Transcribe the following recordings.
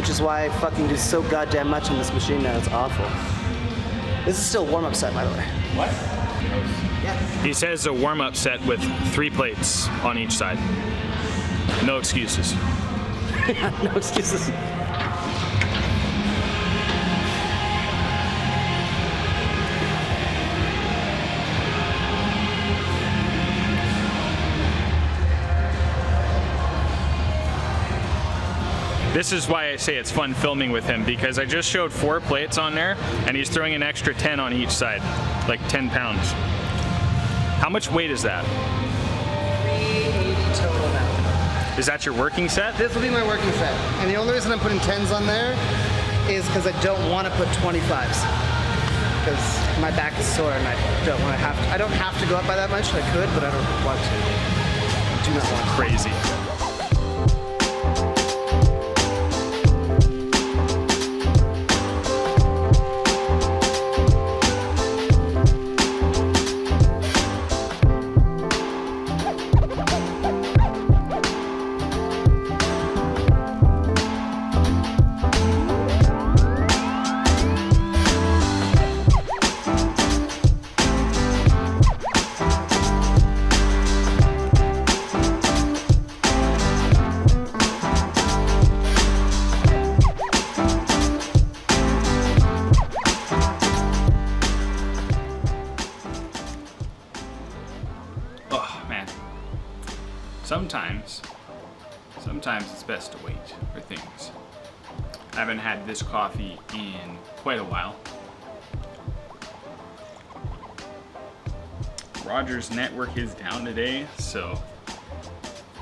which is why I fucking do so goddamn much on this machine now. It's awful. This is still a warm-up set, by the way. What? Yeah. He says a warm-up set with 3 plates on each side. No excuses. No excuses. This is why I say it's fun filming with him, because I just showed 4 plates on there and he's throwing an extra 10 on each side, like 10 pounds. How much weight is that? 380 total now. Is that your working set? This will be my working set. And the only reason I'm putting 10s on there is because I don't want to put 25s. Because my back is sore and I don't want to have to. I don't have to go up by that much. I could, but I don't want to. I do not want to. Crazy. Sometimes it's best to wait for things. I haven't had this coffee in quite a while. Roger's network is down today, so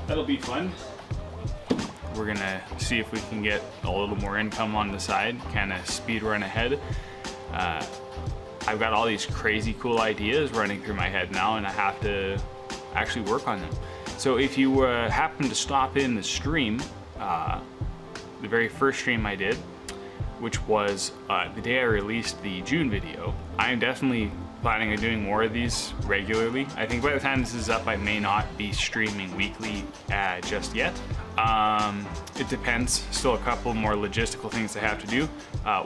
that'll be fun. We're gonna see if we can get a little more income on the side, kind of speed run ahead. I've got all these crazy cool ideas running through my head now, and I have to actually work on them. So if you happen to stop in the stream, the very first stream I did, which was the day I released the June video, I am definitely planning on doing more of these regularly. I think by the time this is up, I may not be streaming weekly just yet. It depends. Still a couple more logistical things I have to do.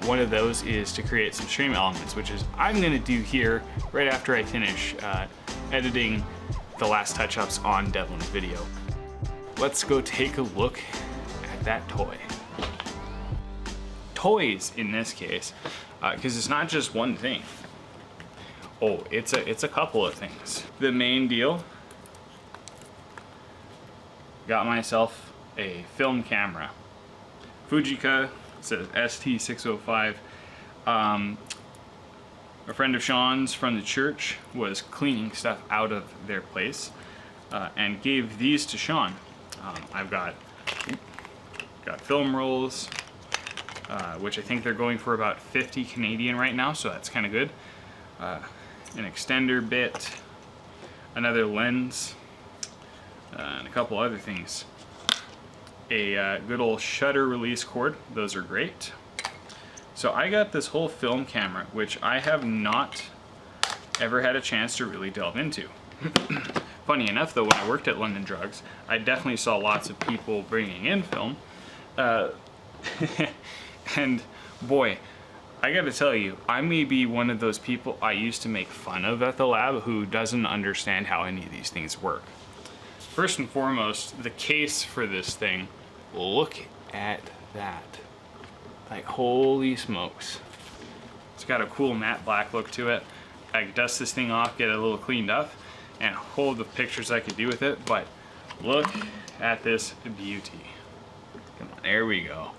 One of those is to create some stream elements, which is I'm gonna do here right after I finish editing the last touch-ups on Devlin's video. Let's go take a look at that toy. Toys in this case, because it's not just one thing. Oh, it's a couple of things. The main deal, got myself a film camera. Fujika, it says ST605. A friend of Sean's from the church was cleaning stuff out of their place and gave these to Sean. I've got film rolls, which I think they're going for about 50 Canadian right now, so that's kind of good. An extender bit, another lens, and a couple other things. A good old shutter release cord, those are great. So I got this whole film camera, which I have not ever had a chance to really delve into. Funny enough though, when I worked at London Drugs, I definitely saw lots of people bringing in film. And boy, I gotta tell you, I may be one of those people I used to make fun of at the lab who doesn't understand how any of these things work. First and foremost, the case for this thing, look at that. Like, holy smokes. It's got a cool matte black look to it. I could dust this thing off, get it a little cleaned up, and hold the pictures I could do with it, but look at this beauty. Come on, there we go.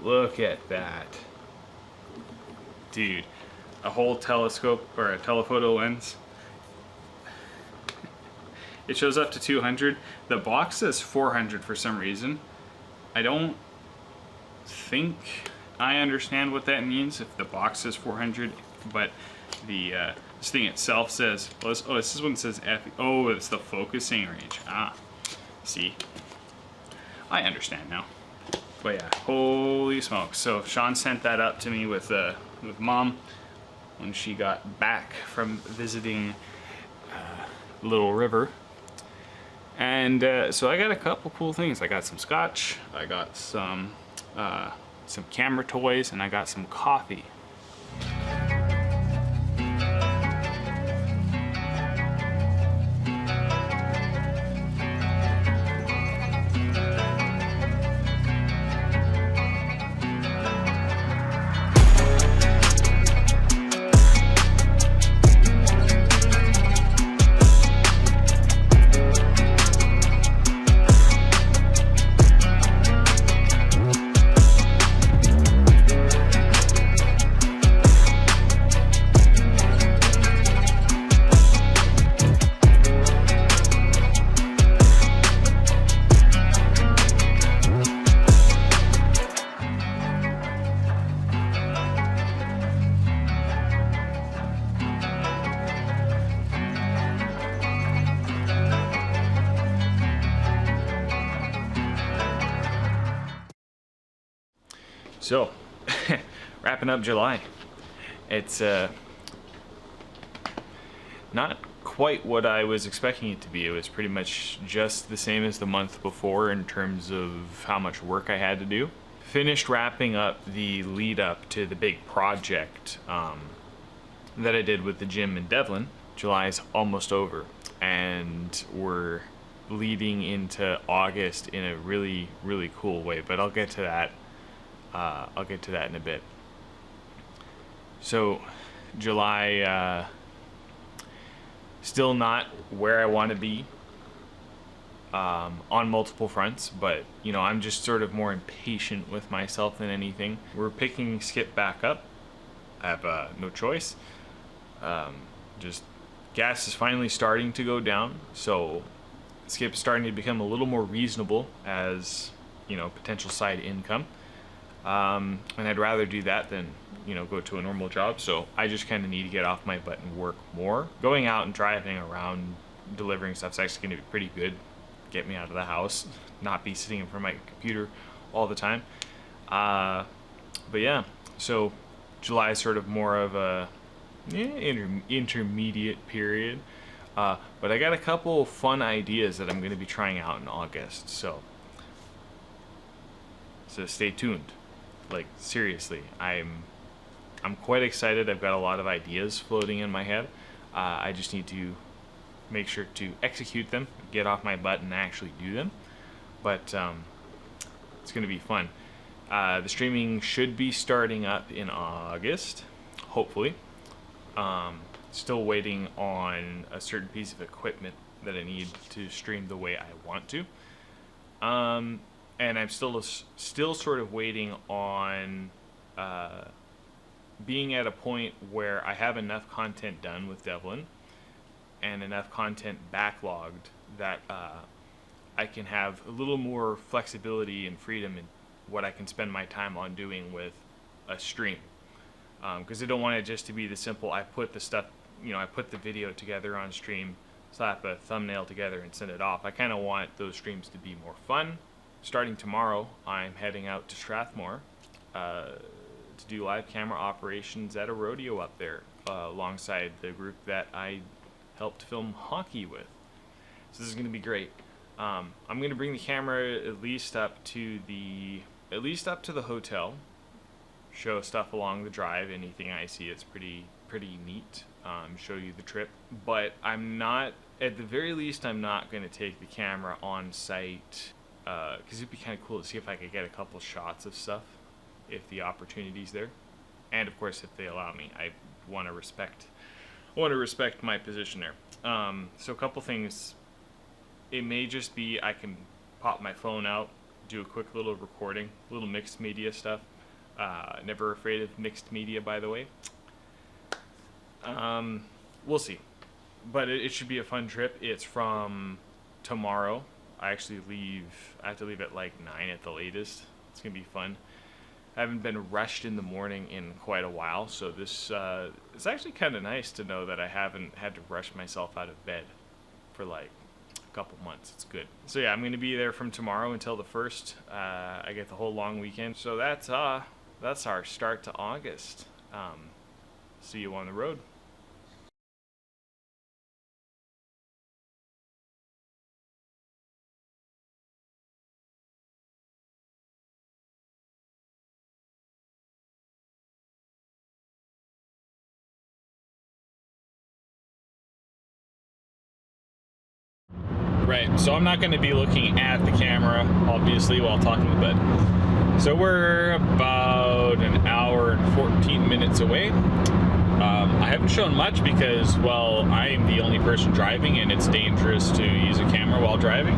Look at that. Dude, a whole telescope, or a telephoto lens. It shows up to 200. The box says 400 for some reason. I don't think I understand what that means if the box says 400, but the this thing itself says, well, this is one that says F. Oh, it's the focusing range. Ah, see, I understand now. But yeah, holy smokes! So Sean sent that up to me with Mom when she got back from visiting Little River. And so I got a couple cool things. I got some scotch. I got some some camera toys, and I got some coffee. So, wrapping up July. It's not quite what I was expecting it to be. It was pretty much just the same as the month before in terms of how much work I had to do. Finished wrapping up the lead up to the big project that I did with the gym in Devlin. July is almost over, and we're leading into August in a really, really cool way, but I'll get to that. I'll get to that in a bit. So, July, still not where I want to be on multiple fronts, but you know, I'm just sort of more impatient with myself than anything. We're picking Skip back up. I have no choice. Just gas is finally starting to go down, so Skip's starting to become a little more reasonable as, you know, potential side income. And I'd rather do that than, you know, go to a normal job. So I just kind of need to get off my butt and work more. Going out and driving around delivering stuff's actually going to be pretty good. Get me out of the house, not be sitting in front of my computer all the time. But yeah, so July is sort of more of a intermediate period. But I got a couple fun ideas that I'm going to be trying out in August. So stay tuned. Like, seriously, I'm quite excited. I've got a lot of ideas floating in my head. I just need to make sure to execute them, get off my butt and actually do them. But it's going to be fun. The streaming should be starting up in August, hopefully. Still waiting on a certain piece of equipment that I need to stream the way I want to. And I'm still sort of waiting on being at a point where I have enough content done with Devlin and enough content backlogged that I can have a little more flexibility and freedom in what I can spend my time on doing with a stream. Because I don't want it just to be the simple, I put the stuff, you know, I put the video together on stream, slap a thumbnail together and send it off. I kind of want those streams to be more fun. Starting tomorrow, I'm heading out to Strathmore to do live camera operations at a rodeo up there, alongside the group that I helped film hockey with. So this is going to be great. I'm going to bring the camera at least up to the hotel, show stuff along the drive, anything I see. It's pretty neat. Show you the trip, but I'm not, at the very least, I'm not going to take the camera on site. Because it'd be kind of cool to see if I could get a couple shots of stuff, if the opportunity's there, and of course if they allow me. I want to respect my position there. So a couple things. It may just be I can pop my phone out, do a quick little recording, little mixed media stuff. Never afraid of mixed media, by the way. We'll see, but it should be a fun trip. It's from tomorrow. I have to leave at like 9 at the latest. It's gonna be fun. I haven't been rushed in the morning in quite a while, so this it's actually kind of nice to know that I haven't had to rush myself out of bed for like a couple months. It's good. So yeah, I'm gonna be there from tomorrow until the 1st. I get the whole long weekend. So that's our start to August. See you on the road. Right, so I'm not going to be looking at the camera, obviously, while talking to bed. So we're about an hour and 14 minutes away. I haven't shown much because, well, I am the only person driving and it's dangerous to use a camera while driving.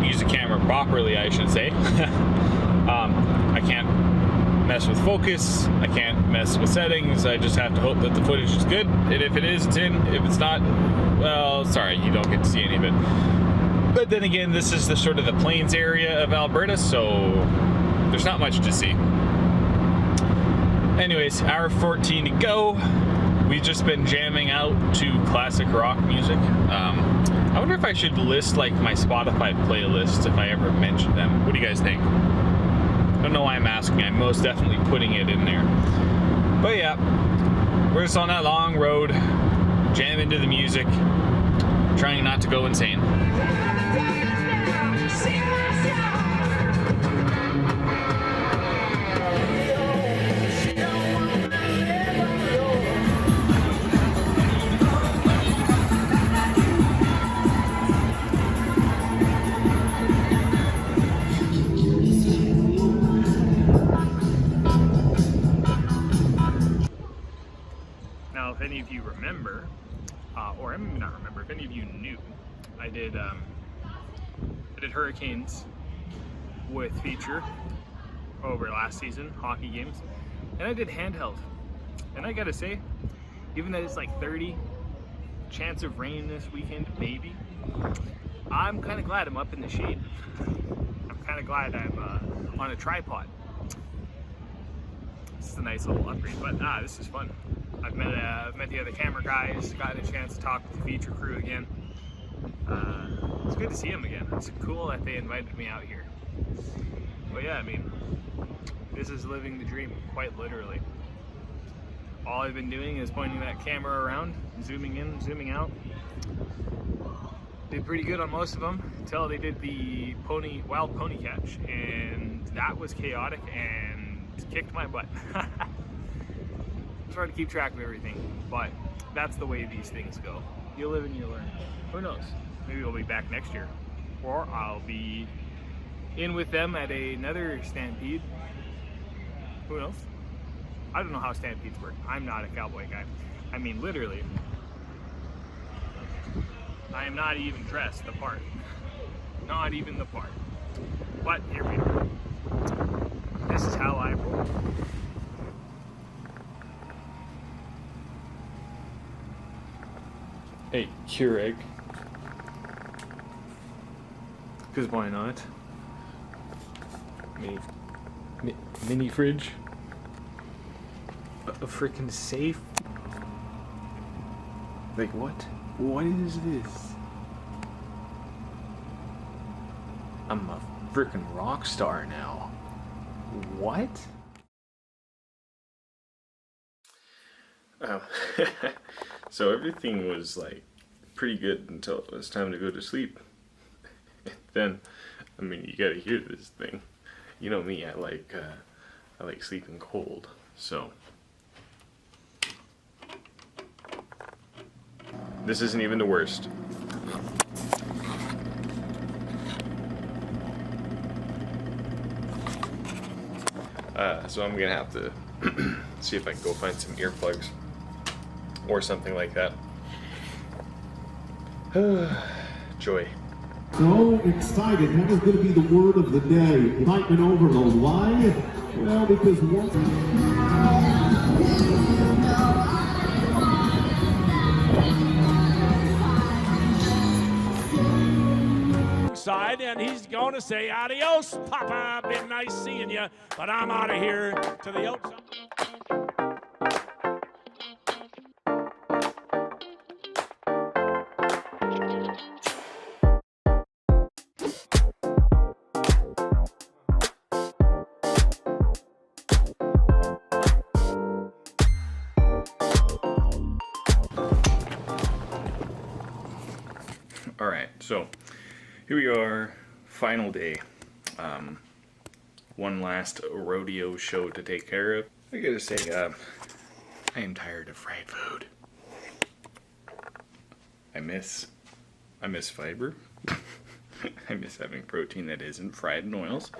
Use the camera properly, I should say. I can't mess with focus, I can't mess with settings, I just have to hope that the footage is good, and if it is, it's in. If it's not, well, sorry, you don't get to see any of it. But then again, this is the sort of the plains area of Alberta, so there's not much to see. Anyways, hour 14 to go. We've just been jamming out to classic rock music. I wonder if I should list like my Spotify playlists if I ever mention them. What do you guys think? I don't know why I'm asking. I'm most definitely putting it in there. But yeah, we're just on that long road, jamming to the music, trying not to go insane. Now, if any of you remember, or maybe not remember, if any of you knew, I did Hurricanes with feature over last season, hockey games, and I did handheld. And I gotta say, even though it's like 30, chance of rain this weekend, maybe, I'm kind of glad I'm up in the shade. I'm kind of glad I'm on a tripod. This is a nice little upgrade, but this is fun. I've met the other camera guys, gotten a chance to talk with the feature crew again. It's good to see them again. It's cool that they invited me out here. But yeah, I mean, this is living the dream, quite literally. All I've been doing is pointing that camera around, zooming in, zooming out. Did pretty good on most of them until they did the wild pony catch, and that was chaotic and kicked my butt. It's hard to keep track of everything, but that's the way these things go. You live and you learn. Who knows? Maybe we'll be back next year, or I'll be in with them at another stampede. Who knows? I don't know how stampedes work. I'm not a cowboy guy. I mean, literally, I am not even dressed the part. Not even the part. But here we are. This is how I roll. Hey, Keurig. Because why not? Mini fridge. A freaking safe. Like what? What is this? I'm a freaking rock star now. What? So everything was like pretty good until it was time to go to sleep. Then, I mean, you gotta hear this thing. You know me, I like sleeping cold. So this isn't even the worst. So I'm gonna have to see if I can go find some earplugs or something like that. Joy. So excited. That is going to be the word of the day. Excitement overload. Why? Well, because side, and he's going to say adios, Papa. Been nice seeing you, but I'm out of here to the outside. All right, so here we are, final day. One last rodeo show to take care of. I gotta say, I am tired of fried food. I miss fiber. I miss having protein that isn't fried in oils.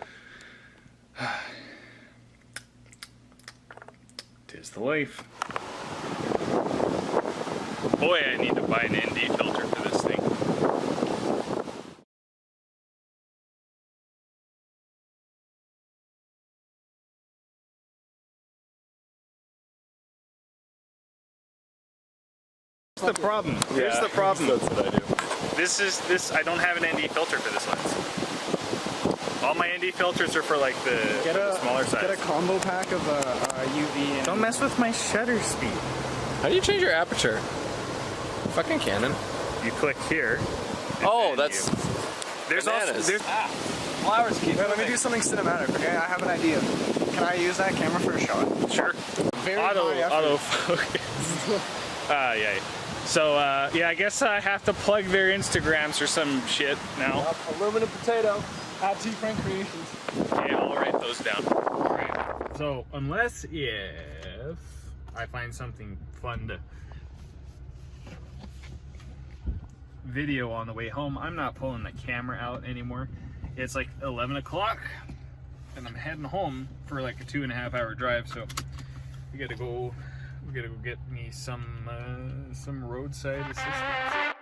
'Tis the life. Boy, I need to buy an ND filter for this thing. Here's the problem. Here's the problem. That's what I do. I don't have an ND filter for this lens. All my ND filters are for like the smaller size. Get a combo pack of UV and... Don't mess with my shutter speed. How do you change your aperture? Fucking Canon. You click here. Oh, that's... There's bananas. also... Flowers keep Let me do something cinematic, okay? I have an idea. Can I use that camera for a shot? Sure. Very high effort. Autofocus. Yeah. So, yeah, I guess I have to plug their Instagrams or some shit now. Aluminum potato. At T Frank Creations. Okay, I'll write those down. Alright. So, unless if I find something fun to video on the way home, I'm not pulling the camera out anymore. It's like 11 o'clock and I'm heading home for like a 2.5 hour drive, so we gotta go get me some roadside assistance.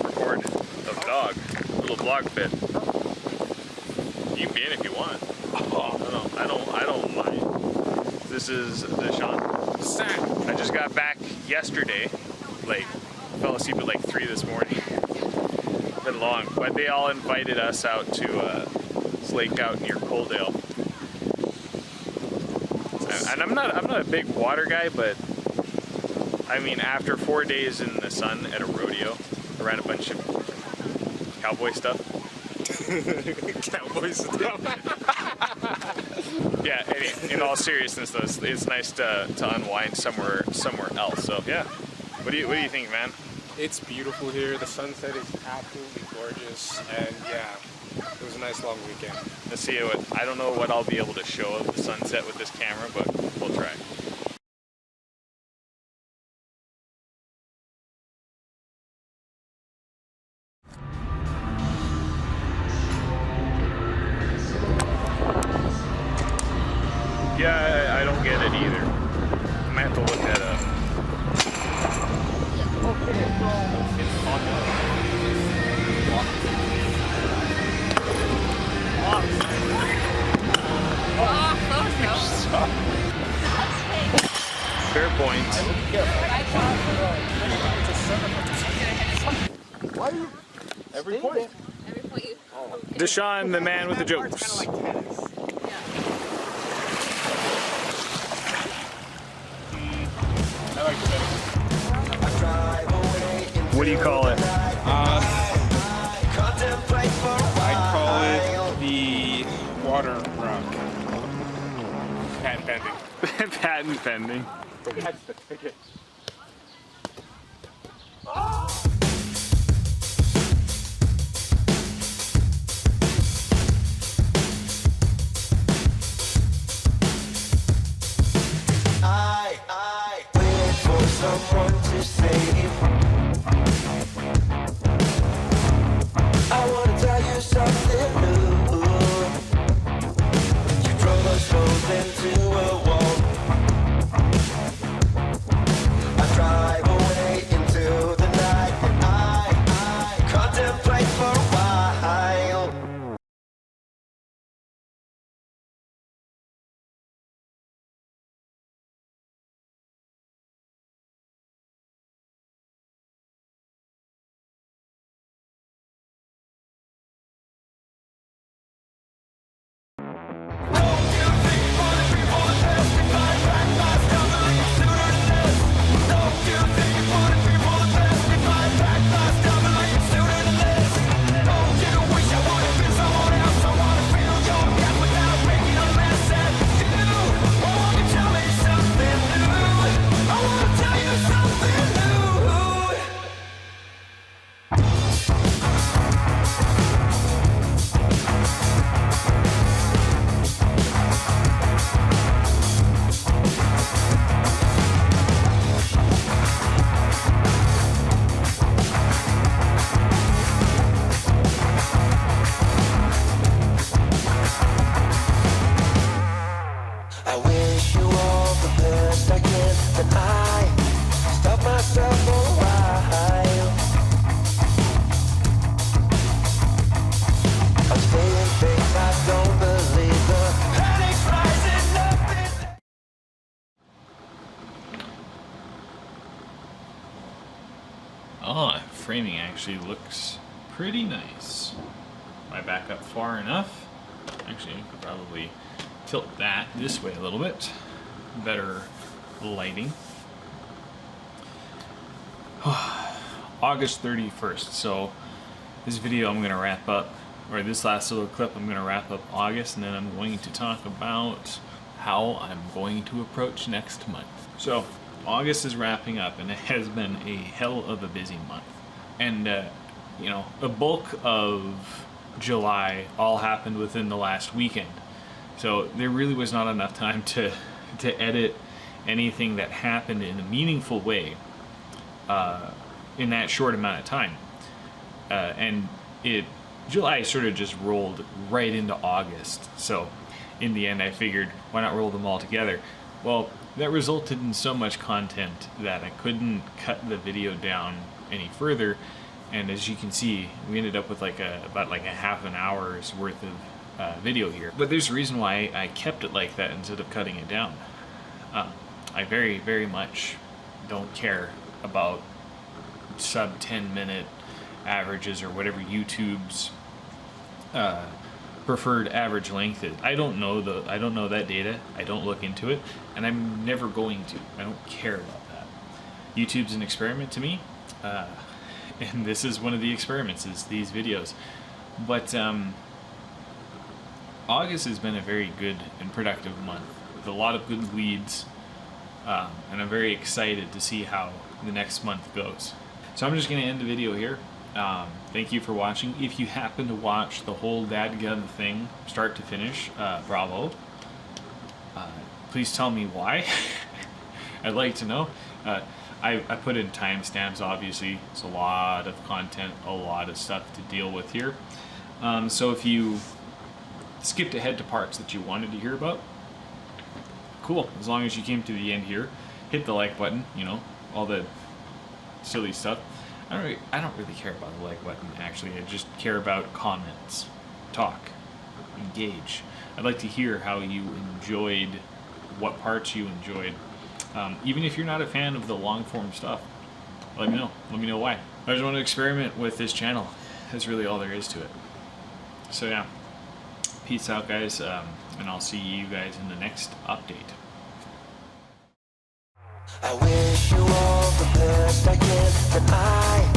Record of dog, little vlog fit. You can be in if you want. Oh, I don't mind. This is Sean. I just got back yesterday, like fell asleep at like 3 this morning. Been long, but they all invited us out to this lake out near Coaldale. And I'm not a big water guy, but I mean, after 4 days in the sun at a rodeo, around a bunch of cowboy stuff. Cowboy stuff. Yeah, in all seriousness though, it's nice to unwind somewhere else. So yeah, what do you think, man? It's beautiful here. The sunset is absolutely gorgeous, and yeah, it was a nice long weekend. Let's see what, I don't know what I'll be able to show of the sunset with this camera, but we'll try. Yeah, I don't get it either. I might have to look that up. Fair point. Why are you? Every point. Deshaun, the man with the jokes. What do you call it? I call it the water rock. Patent pending. Patent pending. That's the ticket. Oh, framing actually looks pretty nice. If I back up far enough, actually I could probably tilt that this way a little bit. Better lighting. August 31st, so this video I'm going to wrap up, or this last little clip I'm going to wrap up August, and then I'm going to talk about how I'm going to approach next month. So August is wrapping up, and it has been a hell of a busy month. And you know, a bulk of July all happened within the last weekend. So there really was not enough time to edit anything that happened in a meaningful way in that short amount of time. And July sort of just rolled right into August. So in the end, I figured, why not roll them all together? Well, that resulted in so much content that I couldn't cut the video down any further. And as you can see, we ended up with about a half an hour's worth of video here. But there's a reason why I kept it like that instead of cutting it down. I very, very much don't care about sub 10-minute averages or whatever YouTube's preferred average length is. I don't know that data. I don't look into it, and I'm never going to. I don't care about that. YouTube's an experiment to me, and this is one of the experiments, is these videos. But August has been a very good and productive month with a lot of good leads, and I'm very excited to see how the next month goes. So I'm just going to end the video here. Thank you for watching. If you happen to watch the whole dadgum thing, start to finish, bravo. Please tell me why. I'd like to know. I put in timestamps, obviously. It's a lot of content, a lot of stuff to deal with here. So if you skipped ahead to parts that you wanted to hear about, cool. As long as you came to the end here, hit the like button, you know, all the silly stuff. I don't really care about the like button, actually. I just care about comments, talk, engage. I'd like to hear how you enjoyed, what parts you enjoyed. Even if you're not a fan of the long form stuff, let me know. Let me know why. I just want to experiment with this channel. That's really all there is to it. So yeah, peace out, guys, and I'll see you guys in the next update. I wish you all the best I can, but I